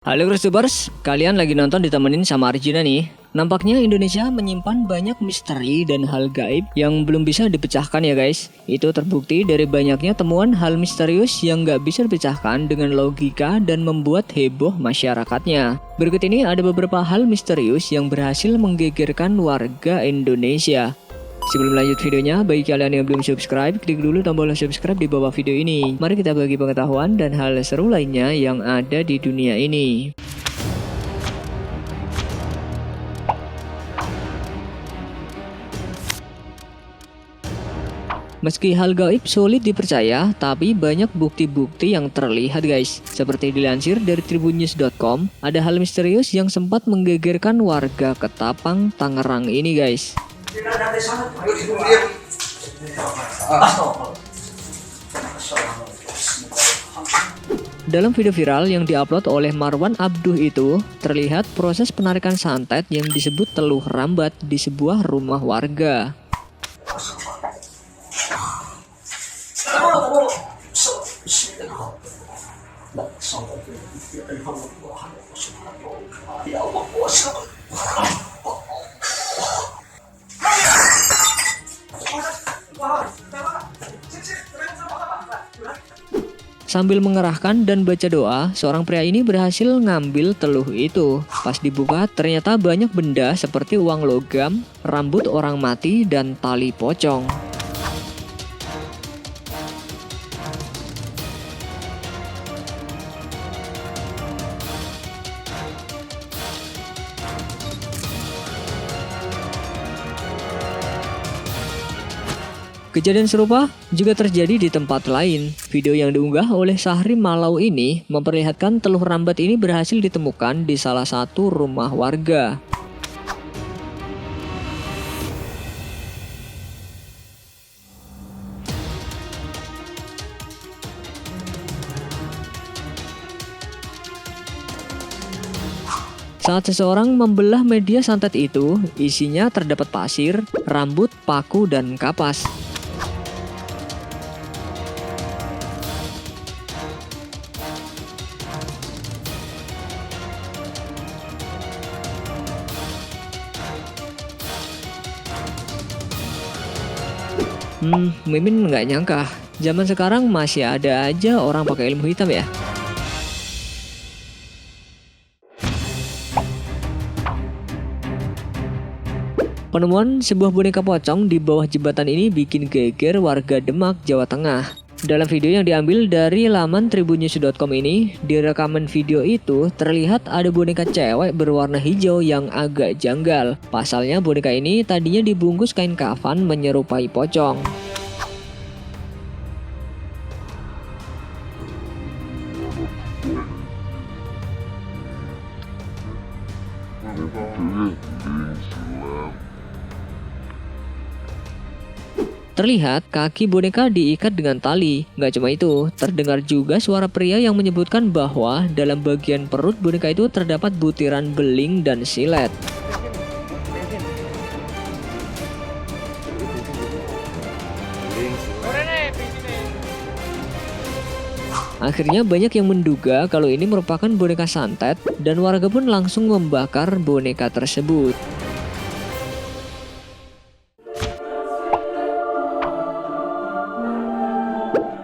Halo Kristubers, kalian lagi nonton ditemenin sama Arjuna nih. Nampaknya Indonesia menyimpan banyak misteri dan hal gaib yang belum bisa dipecahkan ya guys. Itu terbukti dari banyaknya temuan hal misterius yang gak bisa dipecahkan dengan logika dan membuat heboh masyarakatnya. Berikut ini ada beberapa hal misterius yang berhasil menggegerkan warga Indonesia. Sebelum lanjut videonya, bagi kalian yang belum subscribe, klik dulu tombol subscribe di bawah video ini. Mari kita bagi pengetahuan dan hal seru lainnya yang ada di dunia ini. Meski hal gaib sulit dipercaya, tapi banyak bukti-bukti yang terlihat guys. Seperti dilansir dari tribunnews.com, ada hal misterius yang sempat menggegerkan warga Ketapang, Tangerang ini guys. Dalam video viral yang diupload oleh Marwan Abduh itu, terlihat proses penarikan santet yang disebut teluh rambat di sebuah rumah warga. Sambil mengerahkan dan baca doa, seorang pria ini berhasil ngambil teluh itu. Pas dibuka, ternyata banyak benda seperti uang logam, rambut orang mati, dan tali pocong. Kejadian serupa juga terjadi di tempat lain. Video yang diunggah oleh Sahri Malau ini memperlihatkan teluh rambat ini berhasil ditemukan di salah satu rumah warga. Saat seseorang membelah media santet itu, isinya terdapat pasir, rambut, paku, dan kapas. Mimin nggak nyangka, zaman sekarang masih ada aja orang pakai ilmu hitam ya. Penemuan sebuah boneka pocong di bawah jembatan ini bikin geger warga Demak, Jawa Tengah. Dalam video yang diambil dari laman tribunnews.com ini, di rekaman video itu terlihat ada boneka cewek berwarna hijau yang agak janggal. Pasalnya boneka ini tadinya dibungkus kain kafan menyerupai pocong. Terlihat kaki boneka diikat dengan tali. Gak cuma itu, terdengar juga suara pria yang menyebutkan bahwa dalam bagian perut boneka itu terdapat butiran beling dan silet. Akhirnya banyak yang menduga kalau ini merupakan boneka santet dan warga pun langsung membakar boneka tersebut.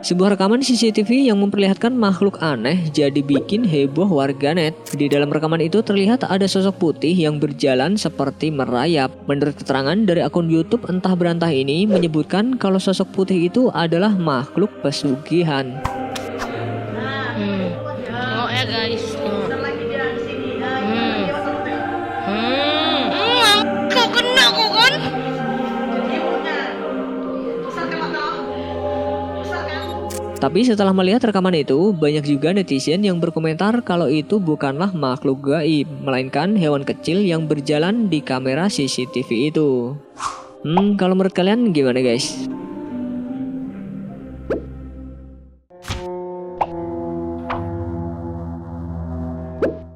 Sebuah rekaman CCTV yang memperlihatkan makhluk aneh jadi bikin heboh warganet. Di dalam rekaman itu terlihat ada sosok putih yang berjalan seperti merayap. Menurut keterangan dari akun YouTube entah berantah ini menyebutkan kalau sosok putih itu adalah makhluk pesugihan. Oh ya guys. Kau kena kok kan? Tapi setelah melihat rekaman itu, banyak juga netizen yang berkomentar kalau itu bukanlah makhluk gaib, melainkan hewan kecil yang berjalan di kamera CCTV itu. Kalau menurut kalian gimana guys?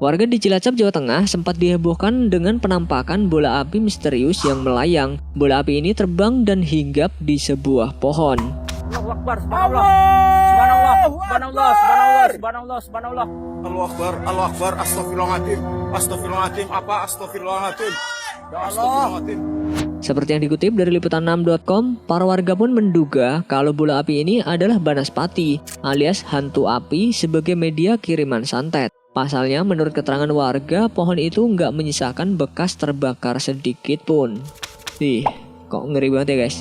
Warga di Cilacap, Jawa Tengah sempat dihebohkan dengan penampakan bola api misterius yang melayang. Bola api ini terbang dan hinggap di sebuah pohon. Allahu Akbar, subhanallah. Subhanallah. Allahu Akbar, astagfirullahaladzim. Astagfirullahaladzim, apa? Astagfirullahaladzim. Ya Allah. Seperti yang dikutip dari liputan6.com, para warga pun menduga kalau bola api ini adalah banaspati alias hantu api sebagai media kiriman santet. Pasalnya menurut keterangan warga, pohon itu nggak menyisakan bekas terbakar sedikit pun. Ih, kok ngeri banget ya guys.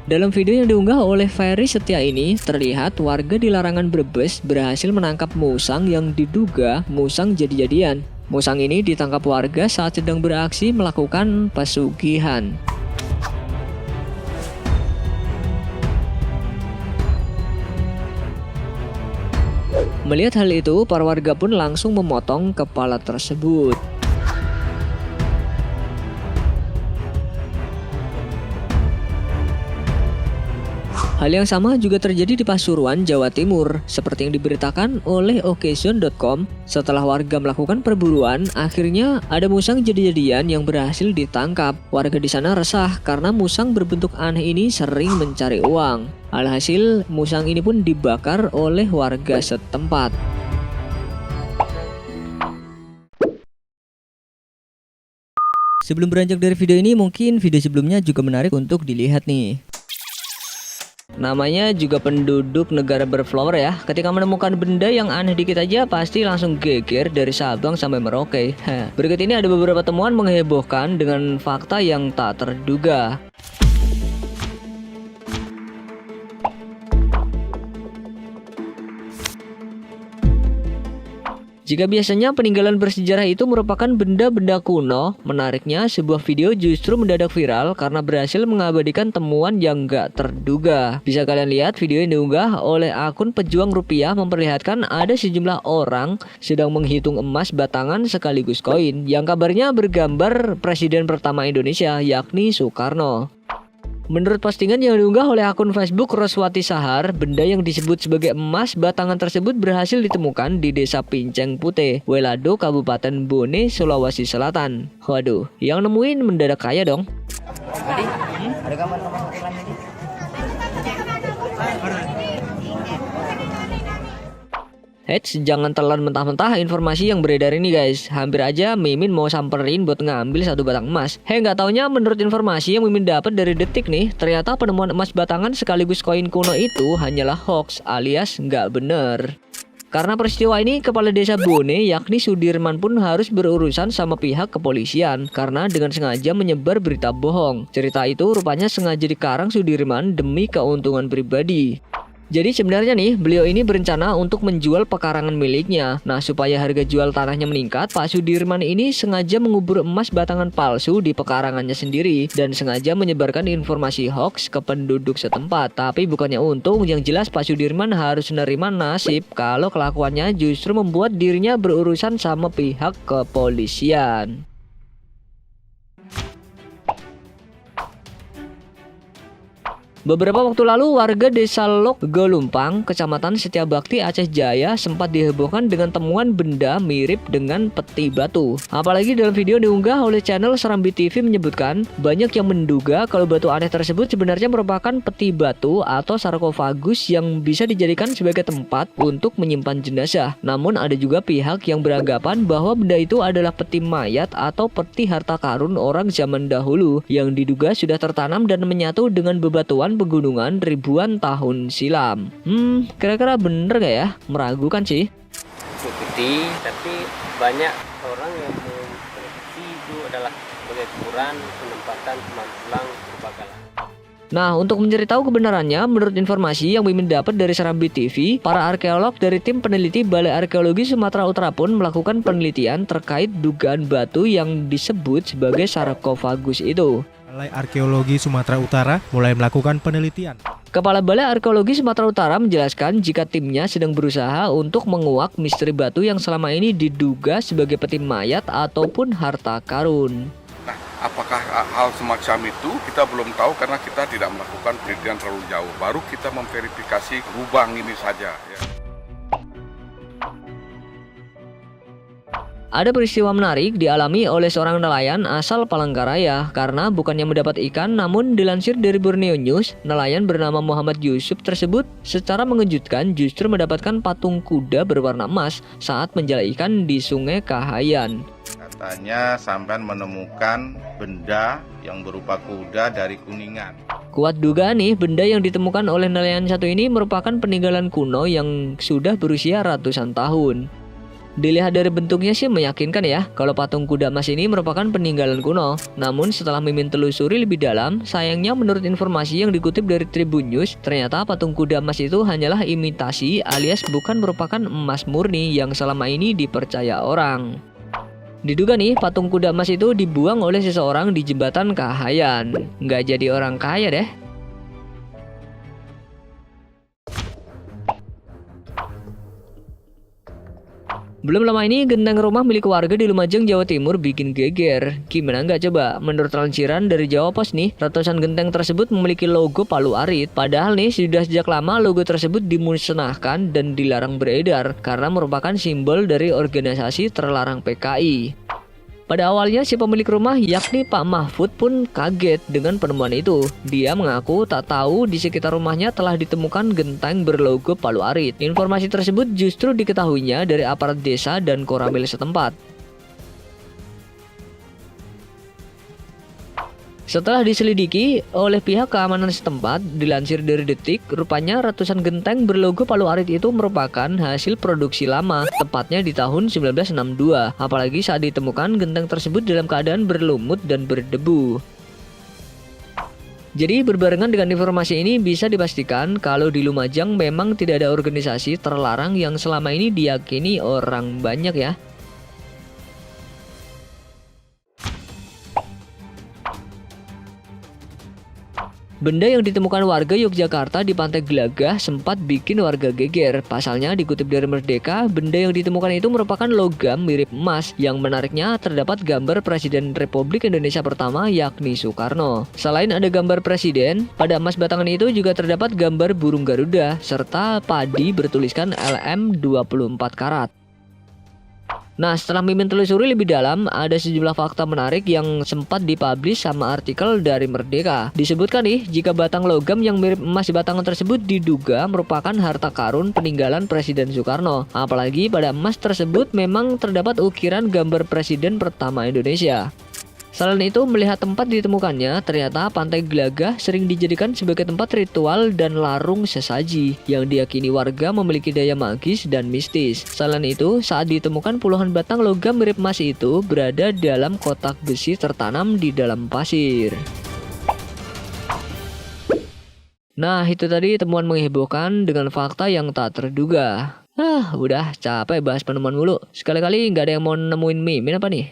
Dalam video yang diunggah oleh Ferry Setia ini, terlihat warga di larangan Brebes berhasil menangkap musang yang diduga musang jadi-jadian. Musang ini ditangkap warga saat sedang beraksi melakukan pesugihan. Melihat hal itu, para warga pun langsung memotong kepala tersebut. Hal yang sama juga terjadi di Pasuruan, Jawa Timur. Seperti yang diberitakan oleh Occasion.com, setelah warga melakukan perburuan, akhirnya ada musang jadi-jadian yang berhasil ditangkap. Warga di sana resah karena musang berbentuk aneh ini sering mencari uang. Alhasil, musang ini pun dibakar oleh warga setempat. Sebelum beranjak dari video ini, mungkin video sebelumnya juga menarik untuk dilihat nih. Namanya juga penduduk negara berflower ya. Ketika menemukan benda yang aneh dikit aja pasti langsung geger dari Sabang sampai Merauke. Berikut ini ada beberapa temuan menghebohkan dengan fakta yang tak terduga. Jika biasanya peninggalan bersejarah itu merupakan benda-benda kuno, menariknya sebuah video justru mendadak viral karena berhasil mengabadikan temuan yang gak terduga. Bisa kalian lihat video yang diunggah oleh akun Pejuang Rupiah memperlihatkan ada sejumlah orang sedang menghitung emas batangan sekaligus koin yang kabarnya bergambar Presiden pertama Indonesia yakni Soekarno. Menurut postingan yang diunggah oleh akun Facebook Roswati Sahar, benda yang disebut sebagai emas batangan tersebut berhasil ditemukan di Desa Pinceng Putih, Welado, Kabupaten Bone, Sulawesi Selatan. Waduh, yang nemuin mendadak kaya dong. Ada gambar nomor iklannya di? Eits, jangan telan mentah-mentah informasi yang beredar ini guys. Hampir aja Mimin mau samperin buat ngambil satu batang emas. Nggak taunya menurut informasi yang Mimin dapat dari Detik nih, ternyata penemuan emas batangan sekaligus koin kuno itu hanyalah hoax alias nggak bener. Karena peristiwa ini, Kepala Desa Bone yakni Sudirman pun harus berurusan sama pihak kepolisian karena dengan sengaja menyebar berita bohong. Cerita itu rupanya sengaja dikarang Sudirman demi keuntungan pribadi. Jadi sebenarnya nih, beliau ini berencana untuk menjual pekarangan miliknya. Nah, supaya harga jual tanahnya meningkat, Pak Sudirman ini sengaja mengubur emas batangan palsu di pekarangannya sendiri dan sengaja menyebarkan informasi hoax ke penduduk setempat. Tapi bukannya untung, yang jelas Pak Sudirman harus menerima nasib kalau kelakuannya justru membuat dirinya berurusan sama pihak kepolisian. Beberapa waktu lalu, warga desa Lok Golumpang, Kecamatan Setiabakti, Aceh Jaya sempat dihebohkan dengan temuan benda mirip dengan peti batu. Apalagi dalam video diunggah oleh channel Serambi TV menyebutkan, banyak yang menduga kalau batu aneh tersebut sebenarnya merupakan peti batu atau sarkofagus yang bisa dijadikan sebagai tempat untuk menyimpan jenazah. Namun ada juga pihak yang beranggapan bahwa benda itu adalah peti mayat atau peti harta karun orang zaman dahulu yang diduga sudah tertanam dan menyatu dengan bebatuan pegunungan ribuan tahun silam. Kira-kira bener gak ya? Meragukan sih. Putih, tapi banyak orang yang memprediksi itu adalah sebagai ukuran penempatan teman tulang berbakalan. Nah, untuk mencari tahu kebenarannya, menurut informasi yang Mimin dapat dari Serambi TV, para arkeolog dari tim peneliti Balai Arkeologi Sumatera Utara pun melakukan penelitian terkait dugaan batu yang disebut sebagai sarkofagus itu. Balai Arkeologi Sumatera Utara mulai melakukan penelitian. Kepala Balai Arkeologi Sumatera Utara menjelaskan jika timnya sedang berusaha untuk menguak misteri batu yang selama ini diduga sebagai peti mayat ataupun harta karun. Nah, apakah hal semacam itu kita belum tahu karena kita tidak melakukan penelitian terlalu jauh. Baru kita memverifikasi lubang ini saja. Ya. Ada peristiwa menarik dialami oleh seorang nelayan asal Palangkaraya karena bukannya mendapat ikan, namun dilansir dari Borneo News, nelayan bernama Muhammad Yusuf tersebut secara mengejutkan justru mendapatkan patung kuda berwarna emas saat menjala ikan di Sungai Kahayan. Katanya sampean menemukan benda yang berupa kuda dari Kuningan. Kuat dugaan nih, benda yang ditemukan oleh nelayan satu ini merupakan peninggalan kuno yang sudah berusia ratusan tahun. Dilihat dari bentuknya sih meyakinkan ya kalau patung kuda emas ini merupakan peninggalan kuno. Namun setelah Mimin telusuri lebih dalam, sayangnya menurut informasi yang dikutip dari Tribun News, ternyata patung kuda emas itu hanyalah imitasi alias bukan merupakan emas murni yang selama ini dipercaya orang. Diduga nih patung kuda emas itu dibuang oleh seseorang di jembatan Kahayan. Nggak jadi orang kaya deh. Belum lama ini genteng rumah milik warga di Lumajang, Jawa Timur bikin geger. Gimana nggak coba? Menurut lansiran dari Jawa Pos nih, ratusan genteng tersebut memiliki logo Palu Arit. Padahal nih sudah sejak lama logo tersebut dimusnahkan dan dilarang beredar karena merupakan simbol dari organisasi terlarang PKI. Pada awalnya si pemilik rumah yakni Pak Mahfud pun kaget dengan penemuan itu. Dia mengaku tak tahu di sekitar rumahnya telah ditemukan genteng berlogo Palu Arit. Informasi tersebut justru diketahuinya dari aparat desa dan koramil setempat. Setelah diselidiki oleh pihak keamanan setempat, dilansir dari Detik, rupanya ratusan genteng berlogo Palu Arit itu merupakan hasil produksi lama, tepatnya di tahun 1962. Apalagi saat ditemukan genteng tersebut dalam keadaan berlumut dan berdebu. Jadi berbarengan dengan informasi ini bisa dipastikan kalau di Lumajang memang tidak ada organisasi terlarang yang selama ini diyakini orang banyak ya. Benda yang ditemukan warga Yogyakarta di Pantai Glagah sempat bikin warga geger. Pasalnya dikutip dari Merdeka, benda yang ditemukan itu merupakan logam mirip emas. Yang menariknya terdapat gambar Presiden Republik Indonesia pertama yakni Soekarno. Selain ada gambar presiden, pada emas batangan itu juga terdapat gambar burung Garuda serta padi bertuliskan LM 24 karat. Nah, setelah Mimin telusuri lebih dalam, ada sejumlah fakta menarik yang sempat dipublish sama artikel dari Merdeka. Disebutkan nih, jika batang logam yang mirip emas di batangan tersebut diduga merupakan harta karun peninggalan Presiden Soekarno. Apalagi pada emas tersebut memang terdapat ukiran gambar Presiden pertama Indonesia. Selain itu, melihat tempat ditemukannya, ternyata Pantai Glagah sering dijadikan sebagai tempat ritual dan larung sesaji yang diyakini warga memiliki daya magis dan mistis. Selain itu, saat ditemukan puluhan batang logam mirip emas itu berada dalam kotak besi tertanam di dalam pasir. Nah, itu tadi temuan menghebohkan dengan fakta yang tak terduga. Udah capek bahas penemuan mulu. Sekali-kali nggak ada yang mau nemuin Mimin apa nih?